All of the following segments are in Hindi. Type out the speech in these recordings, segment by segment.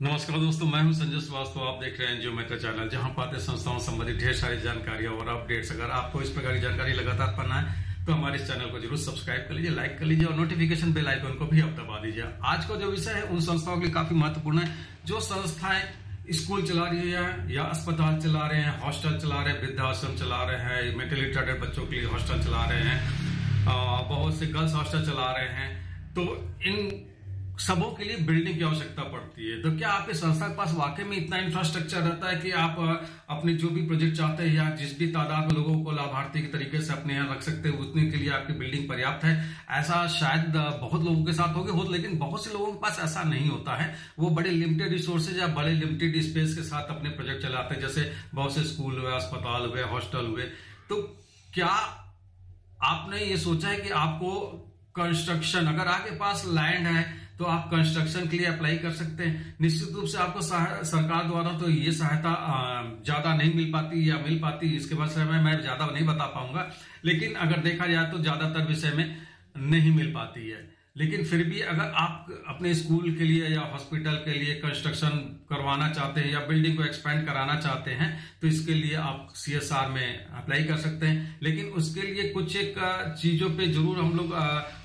नमस्कार दोस्तों, मैं हूं संजय श्रीवास्तव। आप देख रहे हैं एनजीओ मेट्रो चैनल, जहां पाते संस्थाओं संबंधित ढेर सारी जानकारियां और अपडेट्स। अगर आपको इस प्रकार की जानकारी लगातार पाना है तो हमारे इस चैनल को जरूर सब्सक्राइब कर लीजिए, लाइक कर लीजिए और नोटिफिकेशन बेल आइकन को भी आप दबा दीजिए। आज का जो विषय है उन संस्थाओं के लिए काफी महत्वपूर्ण है जो संस्थाएं स्कूल चला रही है या अस्पताल चला रहे हैं, हॉस्टल चला रहे हैं, वृद्धाश्रम चला रहे हैं, मेंटली रिटार्डेड बच्चों के लिए हॉस्टल चला रहे हैं, बहुत से गर्ल्स हॉस्टल चला रहे हैं। तो इन सबों के लिए बिल्डिंग की आवश्यकता पड़ती है। तो क्या आपके संस्था के पास वाकई में इतना इंफ्रास्ट्रक्चर रहता है कि आप अपने जो भी प्रोजेक्ट चाहते हैं या जिस भी तादाद में लोगों को लाभार्थी के तरीके से अपने यहाँ रख सकते हैं उतने के लिए आपकी बिल्डिंग पर्याप्त है? ऐसा शायद बहुत लोगों के साथ हो, लेकिन बहुत से लोगों के पास ऐसा नहीं होता है। वो बड़े लिमिटेड रिसोर्सेज या बड़े लिमिटेड स्पेस के साथ अपने प्रोजेक्ट चलाते हैं, जैसे बहुत से स्कूल हुए, अस्पताल हुए, हॉस्टल हुए। तो क्या आपने ये सोचा है कि आपको कंस्ट्रक्शन, अगर आपके पास लैंड है तो आप कंस्ट्रक्शन के लिए अप्लाई कर सकते हैं? निश्चित रूप से आपको सरकार द्वारा तो ये सहायता ज्यादा नहीं मिल पाती या मिल पाती, इसके बारे में मैं ज्यादा नहीं बता पाऊंगा, लेकिन अगर देखा जाए तो ज्यादातर विषय में नहीं मिल पाती है। लेकिन फिर भी अगर आप अपने स्कूल के लिए या हॉस्पिटल के लिए कंस्ट्रक्शन करवाना चाहते हैं या बिल्डिंग को एक्सपेंड कराना चाहते हैं तो इसके लिए आप CSR में अप्लाई कर सकते हैं। लेकिन उसके लिए कुछ एक चीजों पे जरूर हम लोग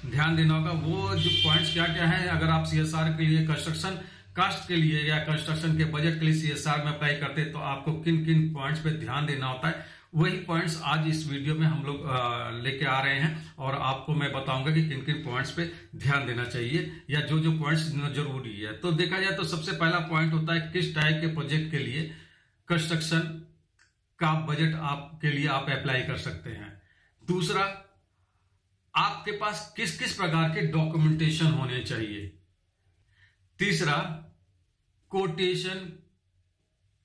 ध्यान देना होगा। वो जो पॉइंट्स क्या क्या है, अगर आप CSR के लिए कंस्ट्रक्शन कास्ट के लिए या कंस्ट्रक्शन के बजट के लिए CSR में अप्लाई करते हैं तो आपको किन किन पॉइंट्स पे ध्यान देना होता है, वही पॉइंट्स आज इस वीडियो में हम लोग लेके आ रहे हैं और आपको मैं बताऊंगा कि किन किन पॉइंट्स पे ध्यान देना चाहिए या जो जो पॉइंट्स जरूरी है। तो देखा जाए तो सबसे पहला पॉइंट होता है किस टाइप के प्रोजेक्ट के लिए कंस्ट्रक्शन का बजट आपके लिए आप अप्लाई कर सकते हैं। दूसरा, आपके पास किस किस प्रकार के डॉक्यूमेंटेशन होने चाहिए। तीसरा, कोटेशन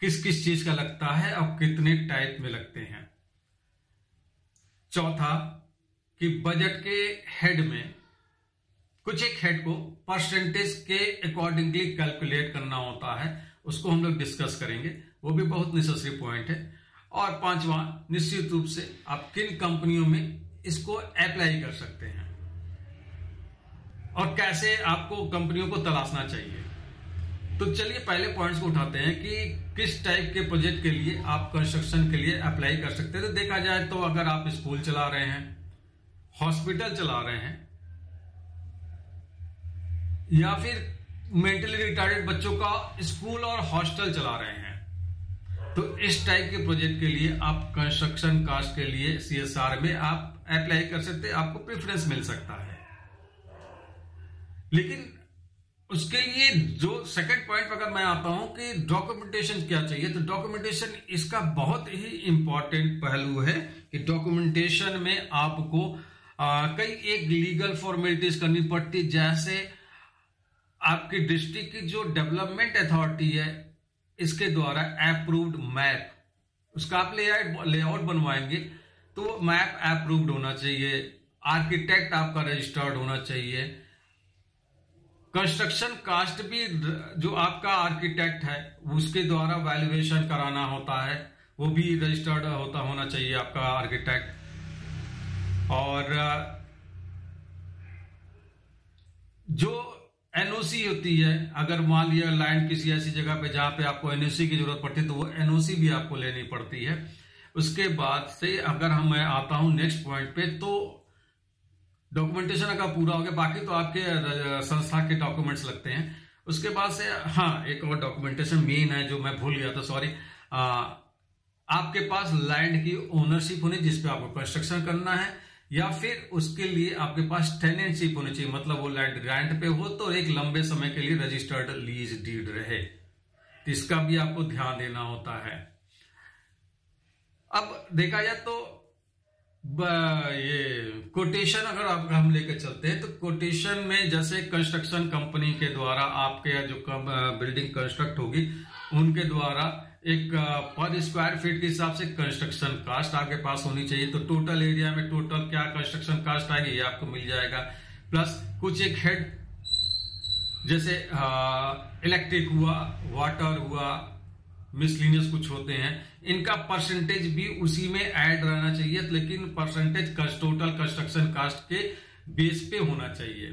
किस किस चीज का लगता है और कितने टाइप में लगते हैं। चौथा, कि बजट के हेड में कुछ एक हेड को परसेंटेज के अकॉर्डिंगली कैलकुलेट करना होता है, उसको हम लोग डिस्कस करेंगे, वो भी बहुत नेसेसरी पॉइंट है। और पांचवा, निश्चित रूप से आप किन कंपनियों में इसको अप्लाई कर सकते हैं और कैसे आपको कंपनियों को तलाशना चाहिए। तो चलिए पहले पॉइंट्स को उठाते हैं कि किस टाइप के प्रोजेक्ट के लिए आप कंस्ट्रक्शन के लिए अप्लाई कर सकते हैं। तो देखा जाए तो अगर आप स्कूल चला रहे हैं, हॉस्पिटल चला रहे हैं या फिर मेंटली रिटार्डेड बच्चों का स्कूल और हॉस्टल चला रहे हैं, तो इस टाइप के प्रोजेक्ट के लिए आप कंस्ट्रक्शन कास्ट के लिए CSR में आप अप्लाई कर सकते हैं, आपको प्रेफरेंस मिल सकता है। लेकिन उसके लिए जो सेकंड पॉइंट पर अगर मैं आता हूं कि डॉक्यूमेंटेशन क्या चाहिए, तो डॉक्यूमेंटेशन इसका बहुत ही इंपॉर्टेंट पहलू है कि डॉक्यूमेंटेशन में आपको कई एक लीगल फॉर्मेलिटीज करनी पड़ती, जैसे आपकी डिस्ट्रिक्ट की जो डेवलपमेंट अथॉरिटी है इसके द्वारा अप्रूव्ड मैप, उसका आप लेआउट बनवाएंगे तो मैप अप्रूव्ड होना चाहिए, आर्किटेक्ट आपका रजिस्टर्ड होना चाहिए, कंस्ट्रक्शन कास्ट भी जो आपका आर्किटेक्ट है उसके द्वारा वैल्यूएशन कराना होता है, वो भी रजिस्टर्ड होना चाहिए आपका आर्किटेक्ट। और जो NOC होती है, अगर मान लिया लैंड किसी ऐसी जगह पे जहां पे आपको NOC की जरूरत पड़ती है तो वो NOC भी आपको लेनी पड़ती है। उसके बाद से अगर मैं आता हूं नेक्स्ट पॉइंट पे, तो डॉक्यूमेंटेशन का पूरा हो गया, बाकी तो आपके संस्था के डॉक्यूमेंट्स लगते हैं। उसके बाद से हाँ, एक और डॉक्यूमेंटेशन मेन है जो मैं भूल गया था, सॉरी। आपके पास लैंड की ओनरशिप होनी जिसपे आपको कंस्ट्रक्शन करना है, या फिर उसके लिए आपके पास टेनेंटशिप होनी चाहिए, मतलब वो लैंड रेंट पे हो तो एक लंबे समय के लिए रजिस्टर्ड लीज डीड रहे, तो इसका भी आपको ध्यान देना होता है। अब देखा जाए तो ये कोटेशन अगर हम लेकर चलते हैं तो कोटेशन में जैसे कंस्ट्रक्शन कंपनी के द्वारा आपके जो बिल्डिंग कंस्ट्रक्ट होगी उनके द्वारा एक पर स्क्वायर फीट के हिसाब से कंस्ट्रक्शन कास्ट आपके पास होनी चाहिए। तो टोटल एरिया में टोटल क्या कंस्ट्रक्शन कास्ट आएगी ये आपको मिल जाएगा, प्लस कुछ एक हेड जैसे इलेक्ट्रिक हुआ, वाटर हुआ, मिसलिनियस कुछ होते हैं, इनका परसेंटेज भी उसी में ऐड रहना चाहिए, लेकिन परसेंटेज टोटल कंस्ट्रक्शन कास्ट के बेस पे होना चाहिए।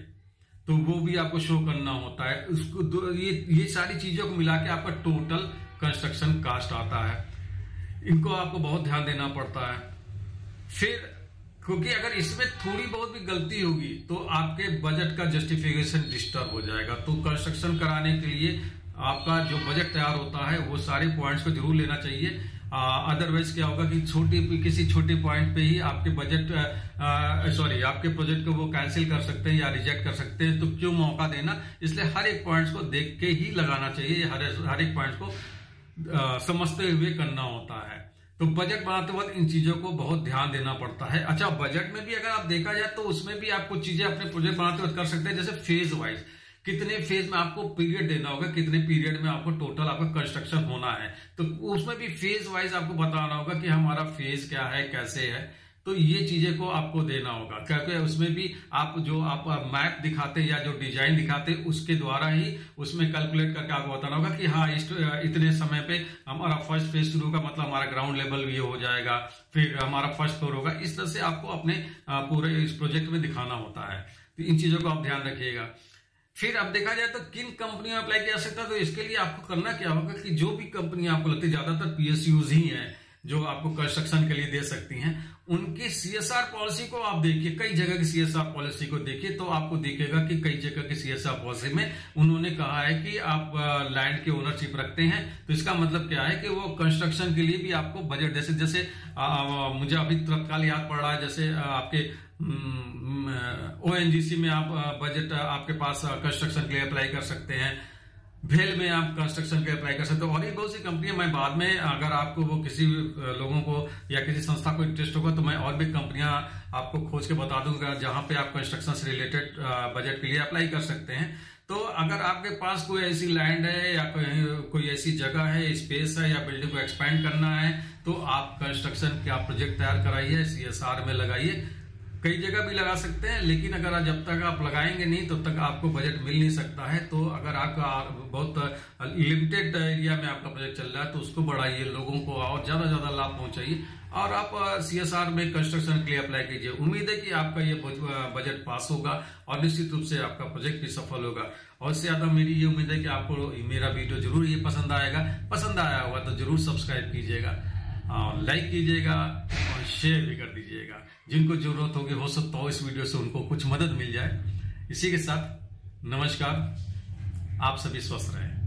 तो वो भी आपको शो करना होता है। उसको ये सारी चीजों को मिला के आपका टोटल कंस्ट्रक्शन कास्ट आता है। इनको आपको बहुत ध्यान देना पड़ता है। फिर क्योंकि अगर इसमें थोड़ी बहुत भी गलती होगी तो आपके बजट का जस्टिफिकेशन डिस्टर्ब हो जाएगा। तो कंस्ट्रक्शन कराने के लिए आपका जो बजट तैयार होता है वो सारे पॉइंट्स को जरूर लेना चाहिए। अदरवाइज क्या होगा कि किसी छोटे पॉइंट पे ही आपके आपके प्रोजेक्ट को वो कैंसिल कर सकते हैं या रिजेक्ट कर सकते हैं। तो क्यों मौका देना, इसलिए हर एक पॉइंट्स को देख के ही लगाना चाहिए। हर एक पॉइंट्स को समझते हुए करना होता है। तो बजट बनाते वक्त इन चीजों को बहुत ध्यान देना पड़ता है। अच्छा, बजट में भी अगर आप देखा जाए तो उसमें भी आप कुछ चीजें अपने प्रोजेक्ट बनाते वक्त कर सकते हैं, जैसे फेज वाइज कितने फेज में आपको पीरियड देना होगा, कितने पीरियड में आपको टोटल आपका कंस्ट्रक्शन होना है। तो उसमें भी फेज वाइज आपको बताना होगा कि हमारा फेज क्या है, कैसे है। तो ये चीजें को आपको देना होगा, क्योंकि उसमें भी आप मैप दिखाते या जो डिजाइन दिखाते उसके द्वारा ही उसमें कैलकुलेट करके आपको बताना होगा कि हाँ इतने समय पे हमारा फर्स्ट फेज शुरू होगा, मतलब हमारा ग्राउंड लेवल ये हो जाएगा, फिर हमारा फर्स्ट फ्लोर होगा। इस तरह से आपको अपने पूरे इस प्रोजेक्ट में दिखाना होता है। तो इन चीजों को आप ध्यान रखिएगा। फिर अब देखा जाए तो किन कंपनियों में अप्लाई किया जा सकता है। तो इसके लिए आपको करना क्या होगा कि जो भी कंपनी आपको लगती है, ज्यादातर PSUs ही है जो आपको कंस्ट्रक्शन के लिए दे सकती हैं, उनकी CSR पॉलिसी को आप देखिए। कई जगह की CSR पॉलिसी को देखिए तो आपको दिखेगा कि कई जगह की CSR पॉलिसी में उन्होंने कहा है कि आप लैंड की ओनरशिप रखते हैं। तो इसका मतलब क्या है कि वो कंस्ट्रक्शन के लिए भी आपको बजट जैसे मुझे अभी तत्काल याद पड़ रहा है, जैसे आपके ONGC में आप बजट आपके पास कंस्ट्रक्शन के लिए अप्लाई कर सकते हैं। भेल में आप कंस्ट्रक्शन के अप्लाई कर सकते हो। और ये बहुत सी कंपनियां, मैं बाद में अगर आपको वो किसी लोगों को या किसी संस्था को इंटरेस्ट होगा तो मैं और भी कंपनियां आपको खोज के बता दूंगा जहां पे आप कंस्ट्रक्शन से रिलेटेड बजट के लिए अप्लाई कर सकते हैं। तो अगर आपके पास कोई ऐसी लैंड है या कोई ऐसी जगह है, स्पेस है या बिल्डिंग को एक्सपेंड करना है, तो आप कंस्ट्रक्शन का प्रोजेक्ट तैयार कराइए, CSR में लगाइए। कई जगह भी लगा सकते हैं, लेकिन अगर जब तक आप लगाएंगे नहीं तब तक आपको बजट मिल नहीं सकता है। तो अगर आपका बहुत लिमिटेड एरिया में आपका प्रोजेक्ट चल रहा है तो उसको बढ़ाइए, लोगों को और ज्यादा लाभ पहुंचाइए और आप CSR में कंस्ट्रक्शन के लिए अप्लाई कीजिए। उम्मीद है कि आपका ये बजट पास होगा और निश्चित रूप से आपका प्रोजेक्ट भी सफल होगा। और इससे ज्यादा मेरी ये उम्मीद है कि आपको मेरा वीडियो जरूर ये पसंद आएगा। पसंद आया होगा तो जरूर सब्सक्राइब कीजिएगा, लाइक कीजिएगा और शेयर भी कर दीजिएगा। जिनको जरूरत होगी, हो सकता हो इस वीडियो से उनको कुछ मदद मिल जाए। इसी के साथ नमस्कार, आप सभी स्वस्थ रहें।